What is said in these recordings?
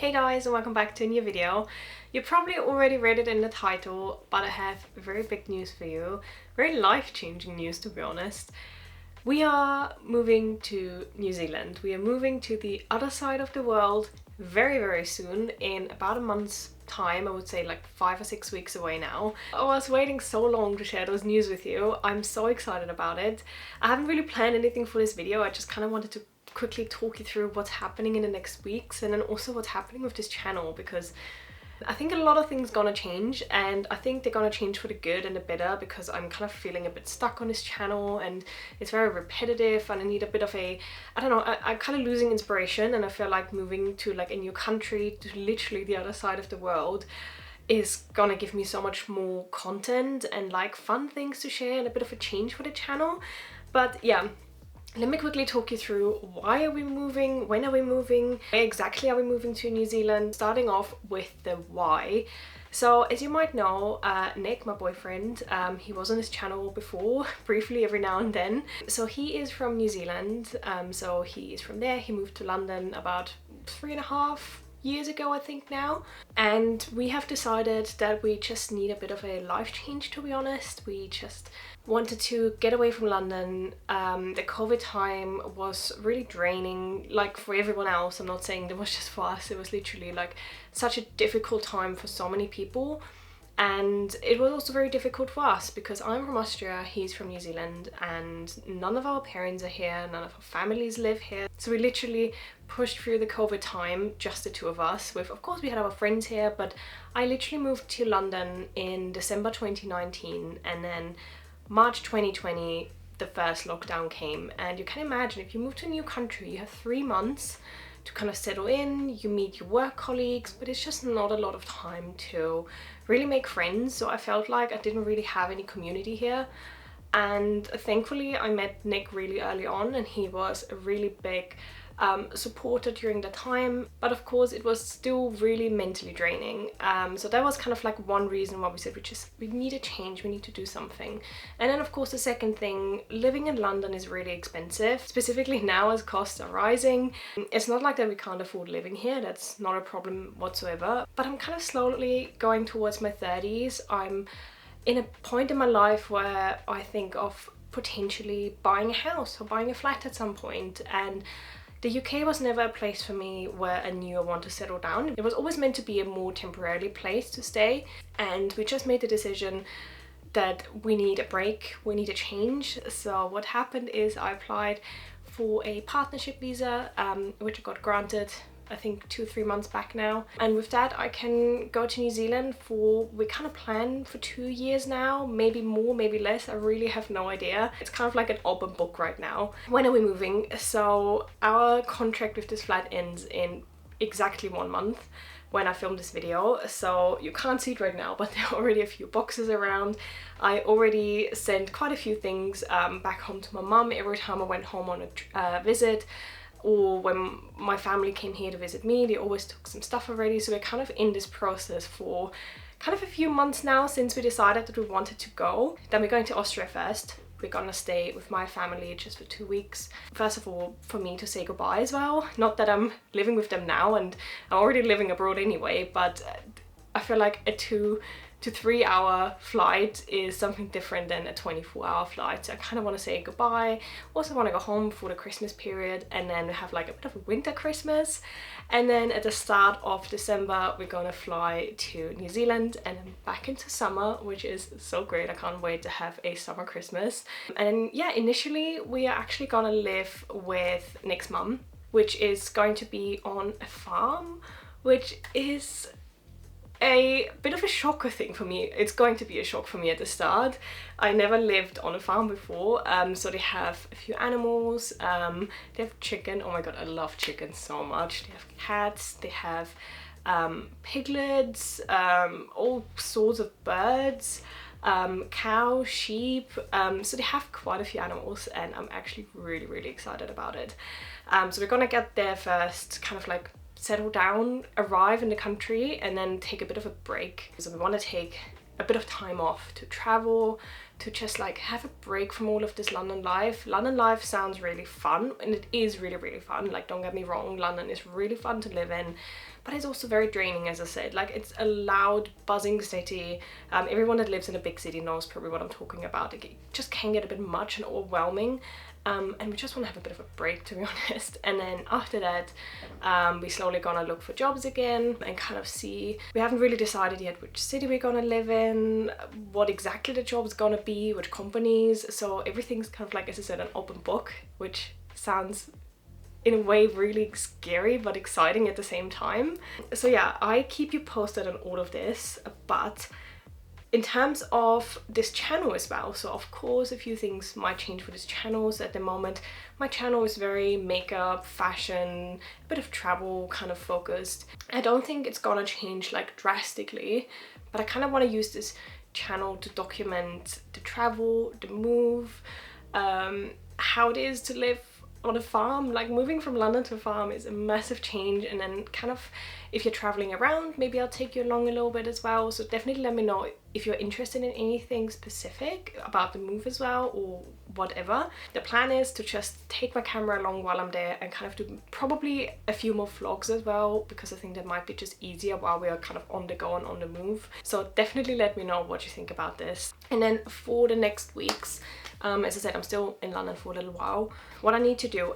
Hey guys, and welcome back to a new video. You probably already read it in the title, but I have very big news for you. Very life-changing news, to be honest. We are moving to New Zealand. We are moving to the other side of the world very soon, in about a month's time. I would say like 5 or 6 weeks away now. I was waiting so long to share those news with you. I'm so excited about it. I haven't really planned anything for this video. I just kind of wanted to quickly talk you through what's happening in the next weeks, and then also what's happening with this channel, because I think a lot of things gonna change, and I think they're gonna change for the good and the better, because I'm kind of feeling a bit stuck on this channel and it's very repetitive and I need a bit of a, I don't know, I'm kind of losing inspiration, and I feel like moving to like a new country, to literally the other side of the world, is gonna give me so much more content and like fun things to share and a bit of a change for the channel. But yeah, let me quickly talk you through why are we moving, when are we moving, where exactly are we moving to New Zealand, starting off with the why. So as you might know, Nick, my boyfriend, he was on this channel before, briefly every now and then. So he is from New Zealand, so he is from there. He moved to London about 3.5 years ago, I think now, and we have decided that we just need a bit of a life change, to be honest. We just wanted to get away from London. The COVID time was really draining, like for everyone else. I'm not saying that was just for us. It was literally like such a difficult time for so many people, and it was also very difficult for us because I'm from Austria, he's from New Zealand, and none of our parents are here, none of our families live here. So we literally pushed through the COVID time, just the two of us, with, of course, we had our friends here, but I literally moved to London in December 2019, and then March 2020 the first lockdown came. And you can imagine, if you move to a new country, you have 3 months to kind of settle in, you meet your work colleagues, but it's just not a lot of time to really make friends. So I felt like I didn't really have any community here, and thankfully I met Nick really early on, and he was a really big supporter during the time, but of course it was still really mentally draining. So that was kind of like one reason why we said we need a change, we need to do something. And then of course the second thing, living in London is really expensive, specifically now as costs are rising. It's not like that we can't afford living here, that's not a problem whatsoever, but I'm kind of slowly going towards my 30s. I'm in a point in my life where I think of potentially buying a house or buying a flat at some point, and the UK was never a place for me where I knew I want to settle down. It was always meant to be a more temporary place to stay, and we just made the decision that we need a break, we need a change. So what happened is I applied for a partnership visa, which I got granted I think 2-3 months back now, and with that I can go to New Zealand for, we kind of plan for 2 years now, maybe more, maybe less, I really have no idea. It's kind of like an open book right now. When are we moving? So our contract with this flat ends in exactly 1 month when I filmed this video, so you can't see it right now, but there are already a few boxes around. I already sent quite a few things back home to my mum every time I went home on a visit, or when my family came here to visit me, they always took some stuff already. So we're kind of in this process for kind of a few months now since we decided that we wanted to go. Then we're going to Austria first. We're gonna stay with my family just for 2 weeks. First of all, for me to say goodbye as well. Not that I'm living with them now, and I'm already living abroad anyway, but I feel like a 2 to 3 hour flight is something different than a 24-hour flight. So I kind of want to say goodbye. Also want to go home for the Christmas period, and then have like a bit of a winter Christmas. And then at the start of December, we're gonna fly to New Zealand and then back into summer, which is so great. I can't wait to have a summer Christmas. And yeah, initially we are actually gonna live with Nick's mum, which is going to be on a farm, which is a bit of a shocker thing for me. It's going to be a shock for me at the start. I never lived on a farm before, so they have a few animals, they have chicken. Oh my god, I love chicken so much. They have cats, they have piglets, all sorts of birds, cow, sheep, so they have quite a few animals, and I'm actually really excited about it. So we're gonna get there first, kind of like settle down, arrive in the country, and then take a bit of a break. So we want to take a bit of time off to travel, to just like have a break from all of this London life. London life sounds really fun, and it is really, really fun. Like, don't get me wrong, London is really fun to live in, but it's also very draining, as I said. Like, it's a loud, buzzing city. Everyone that lives in a big city knows probably what I'm talking about. It just can get a bit much and overwhelming. And we just want to have a bit of a break, to be honest. And then after that, we slowly gonna look for jobs again and kind of see. We haven't really decided yet which city we're gonna live in, what exactly the job's gonna be, which companies. So everything's kind of like, as I said, an open book, which sounds in a way really scary but exciting at the same time. So yeah, I keep you posted on all of this, but in terms of this channel as well, so of course a few things might change for this channel. So at the moment my channel is very makeup, fashion, a bit of travel kind of focused. I don't think it's gonna change like drastically, but I kind of want to use this channel to document the travel, the move, how it is to live on a farm. Like, moving from London to a farm is a massive change, and then kind of if you're traveling around, maybe I'll take you along a little bit as well. So definitely let me know if you're interested in anything specific about the move as well, or whatever. The plan is to just take my camera along while I'm there and kind of do probably a few more vlogs as well, because I think that might be just easier while we are kind of on the go and on the move. So definitely let me know what you think about this. And then for the next weeks, as I said, I'm still in London for a little while. What I need to do,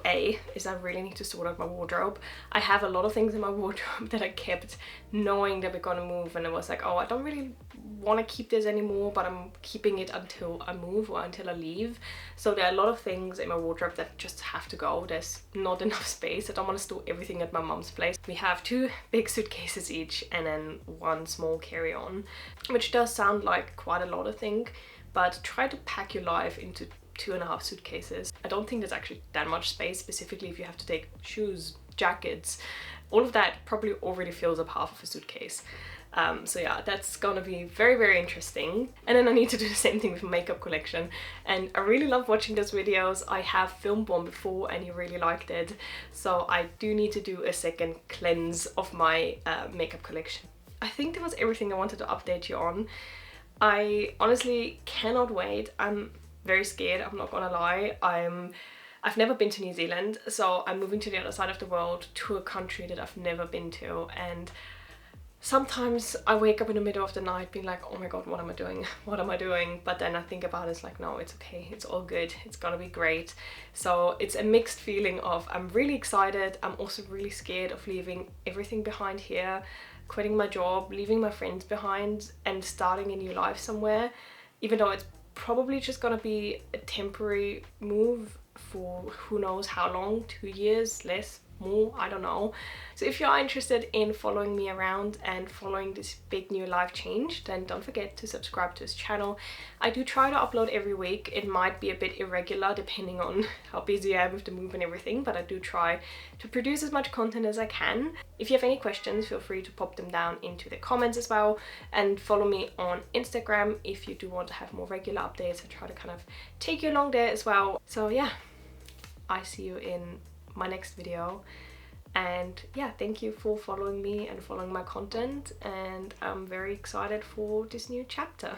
is I really need to sort out my wardrobe. I have a lot of things in my wardrobe that I kept knowing that we're gonna move, and I was like, oh, I don't really want to keep this anymore, but I'm keeping it until I move or until I leave. So there are a lot of things in my wardrobe that just have to go. There's not enough space. I don't want to store everything at my mom's place. We have 2 big suitcases each and then 1 small carry-on, which does sound like quite a lot, I think, but try to pack your life into 2.5 suitcases. I don't think there's actually that much space, specifically if you have to take shoes, jackets. All of that probably already fills up half of a suitcase. So yeah, that's gonna be very, very interesting. And then I need to do the same thing with my makeup collection. And I really love watching those videos. I have filmed one before and you really liked it. So I do need to do a second cleanse of my makeup collection. I think that was everything I wanted to update you on. I honestly cannot wait. I'm very scared, I'm not gonna lie. I've never been to New Zealand, so I'm moving to the other side of the world, to a country that I've never been to, and sometimes I wake up in the middle of the night being like, oh my god, what am I doing? What am I doing? But then I think about it, it's like, no, it's okay, it's all good, it's gonna be great. So it's a mixed feeling of, I'm really excited, I'm also really scared of leaving everything behind here, quitting my job, leaving my friends behind and starting a new life somewhere, even though it's probably just gonna be a temporary move for who knows how long, 2 years, less, more, I don't know. So if you are interested in following me around and following this big new life change, then don't forget to subscribe to this channel. I do try to upload every week. It might be a bit irregular depending on how busy I am with the move and everything, but I do try to produce as much content as I can. If you have any questions, feel free to pop them down into the comments as well, and follow me on Instagram if you do want to have more regular updates. I try to kind of take you along there as well. So yeah, I see you in my next video, and yeah, thank you for following me and following my content, and I'm very excited for this new chapter.